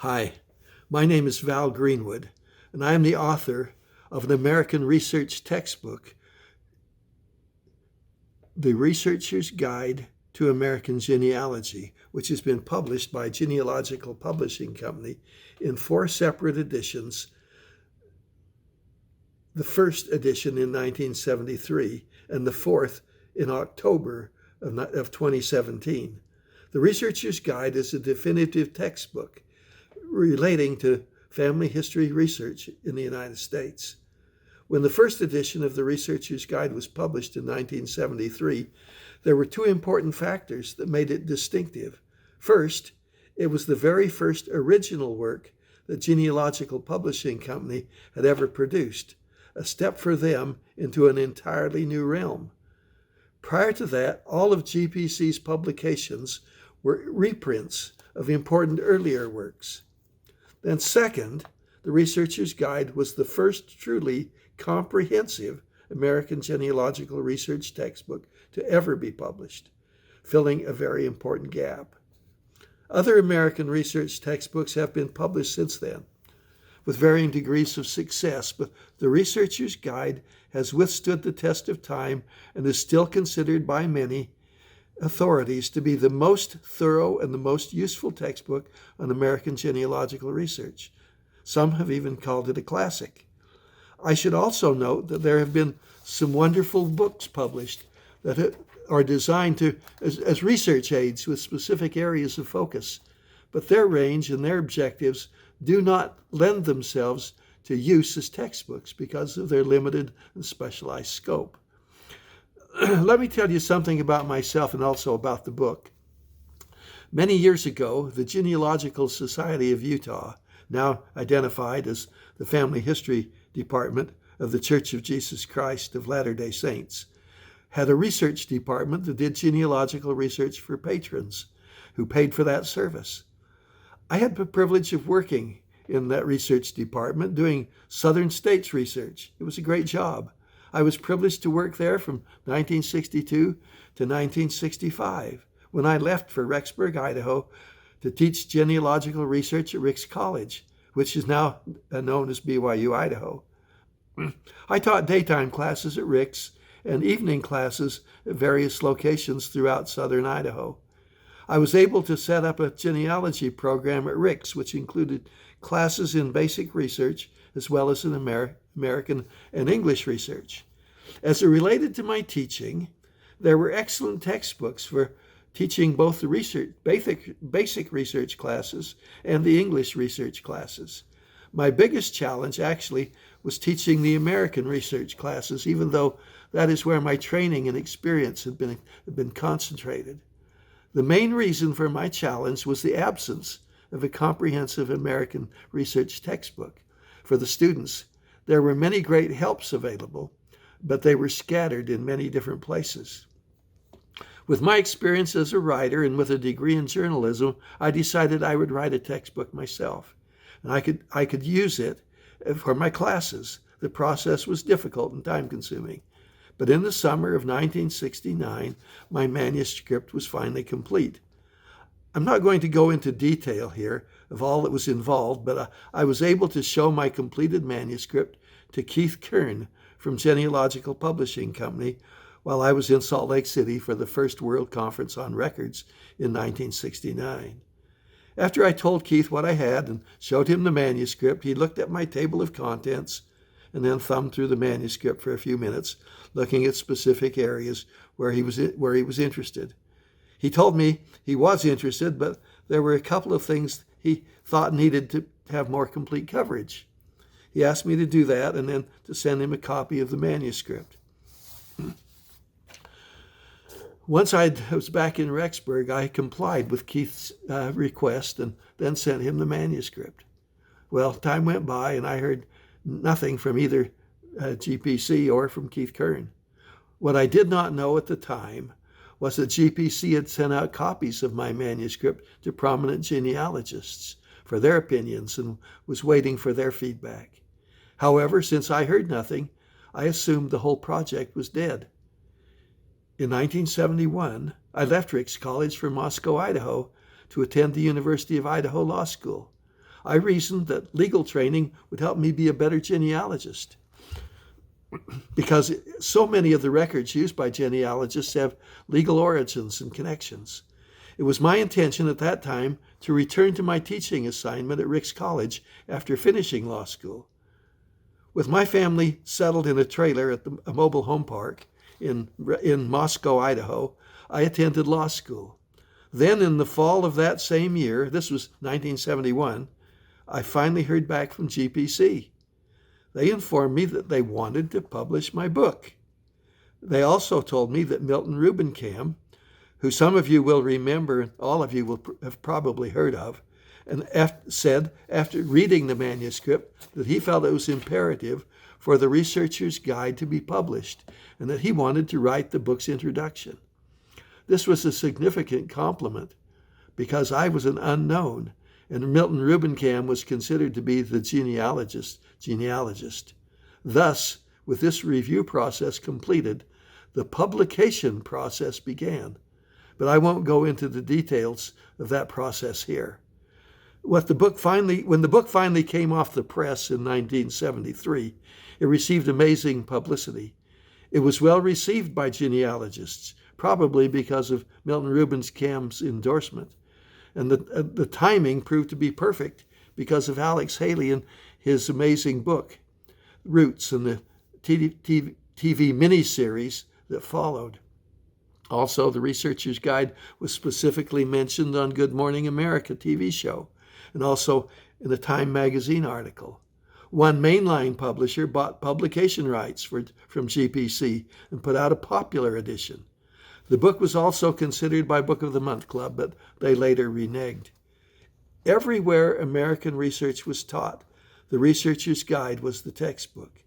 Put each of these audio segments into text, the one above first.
Hi, my name is Val Greenwood, and I am the author of an American research textbook, The Researcher's Guide to American Genealogy, which has been published by Genealogical Publishing Company in 4 separate editions. The first edition in 1973 and the 4th in October of 2017. The Researcher's Guide is a definitive textbook relating to family history research in the United States. When the first edition of the Researcher's Guide was published in 1973, there were 2 important factors that made it distinctive. First, it was the very first original work that Genealogical Publishing Company had ever produced, a step for them into an entirely new realm. Prior to that, all of GPC's publications were reprints of important earlier works. Then second, the Researcher's Guide was the first truly comprehensive American genealogical research textbook to ever be published, filling a very important gap. Other American research textbooks have been published since then, with varying degrees of success, but the Researcher's Guide has withstood the test of time and is still considered by many authorities to be the most thorough and the most useful textbook on American genealogical research. Some have even called it a classic. I should also note that there have been some wonderful books published that are designed as research aids with specific areas of focus, but their range and their objectives do not lend themselves to use as textbooks because of their limited and specialized scope. Let me tell you something about myself and also about the book. Many years ago, the Genealogical Society of Utah, now identified as the Family History Department of the Church of Jesus Christ of Latter-day Saints, had a research department that did genealogical research for patrons who paid for that service. I had the privilege of working in that research department doing Southern States research. It was a great job. I was privileged to work there from 1962 to 1965, when I left for Rexburg, Idaho, to teach genealogical research at Ricks College, which is now known as BYU, Idaho. I taught daytime classes at Ricks and evening classes at various locations throughout southern Idaho. I was able to set up a genealogy program at Ricks, which included classes in basic research as well as in American and English research. As it related to my teaching, there were excellent textbooks for teaching both the basic research classes and the English research classes. My biggest challenge actually was teaching the American research classes, even though that is where my training and experience had been concentrated. The main reason for my challenge was the absence of a comprehensive American research textbook. For the students, there were many great helps available, but they were scattered in many different places. With my experience as a writer and with a degree in journalism, I decided I would write a textbook myself, and I could use it for my classes. The process was difficult and time-consuming, but in the summer of 1969, my manuscript was finally complete. I'm not going to go into detail here of all that was involved, but I was able to show my completed manuscript to Keith Kern from Genealogical Publishing Company while I was in Salt Lake City for the first World Conference on Records in 1969. After I told Keith what I had and showed him the manuscript, he looked at my table of contents and then thumbed through the manuscript for a few minutes, looking at specific areas where he was interested. He told me he was interested, but there were a couple of things he thought needed to have more complete coverage. He asked me to do that and then to send him a copy of the manuscript. Once I was back in Rexburg, I complied with Keith's request and then sent him the manuscript. Well, time went by and I heard nothing from either GPC or from Keith Kern. What I did not know at the time was that GPC had sent out copies of my manuscript to prominent genealogists for their opinions and was waiting for their feedback. However, since I heard nothing, I assumed the whole project was dead. In 1971, I left Ricks College for Moscow, Idaho, to attend the University of Idaho Law School. I reasoned that legal training would help me be a better genealogist, because so many of the records used by genealogists have legal origins and connections. It was my intention at that time to return to my teaching assignment at Ricks College after finishing law school. With my family settled in a trailer at a mobile home park in Moscow, Idaho, I attended law school. Then in the fall of that same year, this was 1971, I finally heard back from GPC. They informed me that they wanted to publish my book. They also told me that Milton Rubenkamp, who some of you will remember, all of you will have probably heard of, and said after reading the manuscript that he felt it was imperative for the researcher's guide to be published and that he wanted to write the book's introduction. This was a significant compliment because I was an unknown and Milton Rubenkamp was considered to be the genealogist. Thus, with this review process completed, the publication process began. But I won't go into the details of that process here. When the book finally came off the press in 1973, it received amazing publicity. It was well received by genealogists, probably because of Milton Rubenkamp's endorsement. And the timing proved to be perfect because of Alex Haley and his amazing book, Roots, and the TV miniseries that followed. Also, the Researcher's Guide was specifically mentioned on Good Morning America TV show, and also in a Time magazine article. One mainline publisher bought publication rights from GPC and put out a popular edition. The book was also considered by Book of the Month Club, but they later reneged. Everywhere American research was taught, the Researcher's Guide was the textbook,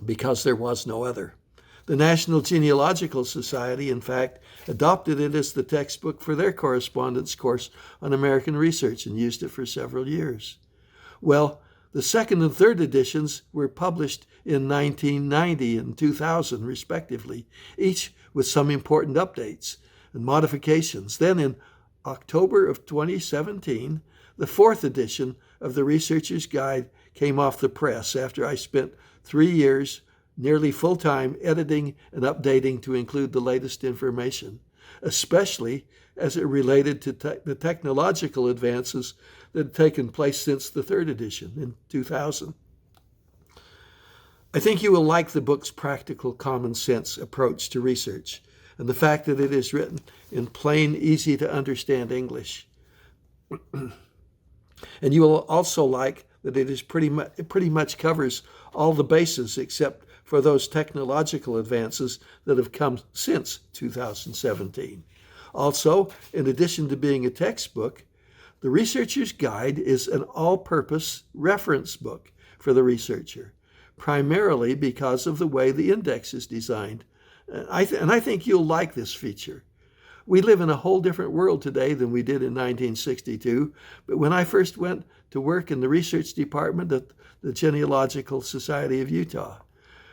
because there was no other. The National Genealogical Society, in fact, adopted it as the textbook for their correspondence course on American research and used it for several years. Well, the second and third editions were published in 1990 and 2000, respectively, each with some important updates and modifications. Then in October of 2017, the fourth edition of the Researcher's Guide came off the press after I spent 3 years nearly full-time editing and updating to include the latest information, especially as it related to the technological advances that had taken place since the third edition in 2000. I think you will like the book's practical, common-sense approach to research and the fact that it is written in plain, easy-to-understand English. And you will also like that it pretty much covers all the bases except for those technological advances that have come since 2017. Also, in addition to being a textbook, the Researcher's Guide is an all-purpose reference book for the researcher, primarily because of the way the index is designed. And I think you'll like this feature. We live in a whole different world today than we did in 1962, but when I first went to work in the research department at the Genealogical Society of Utah,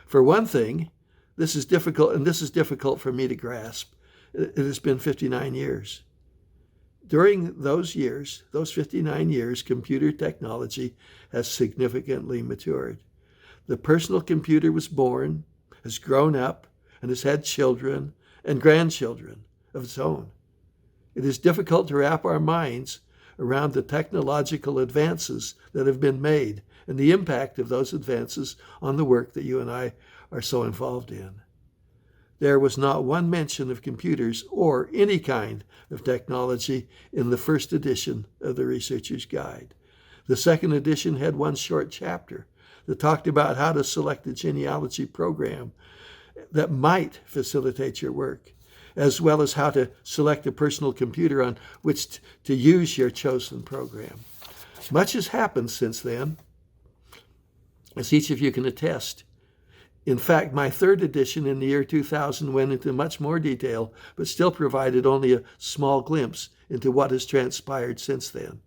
for one thing, this is difficult for me to grasp. It has been 59 years. During those 59 years, computer technology has significantly matured. The personal computer was born, has grown up, and has had children and grandchildren of its own. It is difficult to wrap our minds around the technological advances that have been made and the impact of those advances on the work that you and I are so involved in. There was not one mention of computers or any kind of technology in the first edition of the Researcher's Guide. The second edition had one short chapter that talked about how to select a genealogy program that might facilitate your work, as well as how to select a personal computer on which to use your chosen program. Much has happened since then, as each of you can attest. In fact, my third edition in the year 2000 went into much more detail, but still provided only a small glimpse into what has transpired since then.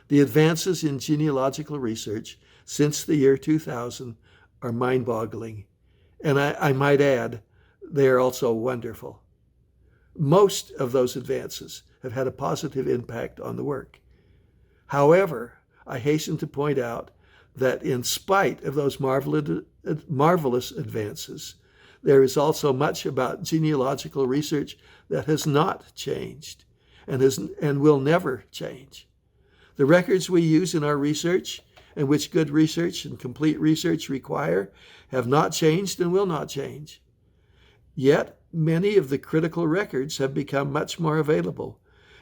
The advances in genealogical research since the year 2000 are mind-boggling, and I might add, they are also wonderful. Most of those advances have had a positive impact on the work. However, I hasten to point out that in spite of those marvelous advances, there is also much about genealogical research that has not changed and will never change. The records we use in our research, and which good research and complete research require, have not changed and will not change. Yet, many of the critical records have become much more available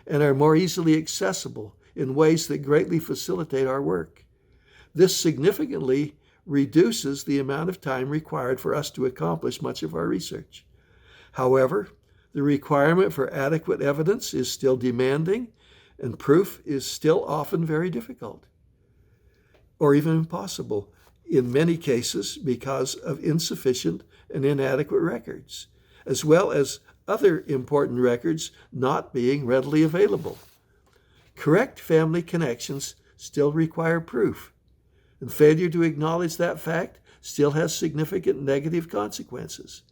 and are more easily accessible in ways that greatly facilitate our work. This significantly reduces the amount of time required for us to accomplish much of our research. However, the requirement for adequate evidence is still demanding, and proof is still often very difficult, or even impossible in many cases because of insufficient and inadequate records, as well as other important records not being readily available. Correct family connections still require proof, and failure to acknowledge that fact still has significant negative consequences.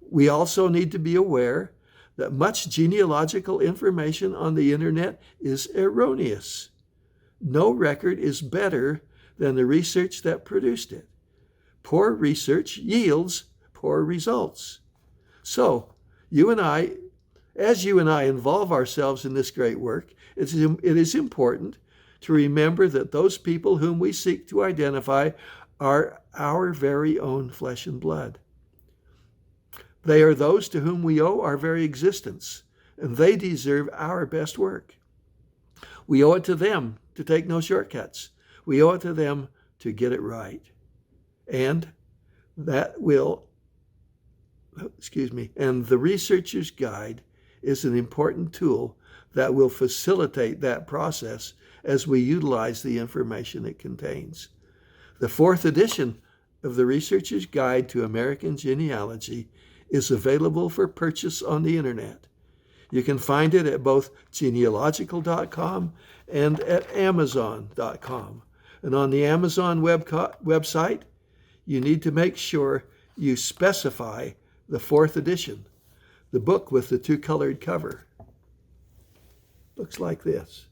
We also need to be aware that much genealogical information on the internet is erroneous. No record is better than the research that produced it. Poor research yields poor results. So, as you and I involve ourselves in this great work, it is important to remember that those people whom we seek to identify are our very own flesh and blood. They are those to whom we owe our very existence, and they deserve our best work. We owe it to them to take no shortcuts. We owe it to them to get it right. And the Researcher's Guide is an important tool that will facilitate that process as we utilize the information it contains. The 4th edition of the Researcher's Guide to American Genealogy is available for purchase on the internet. You can find it at both genealogical.com and at amazon.com. And on the Amazon website, you need to make sure you specify the 4th edition, the book with the 2-colored cover. Looks like this.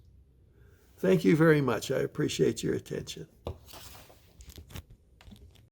Thank you very much. I appreciate your attention.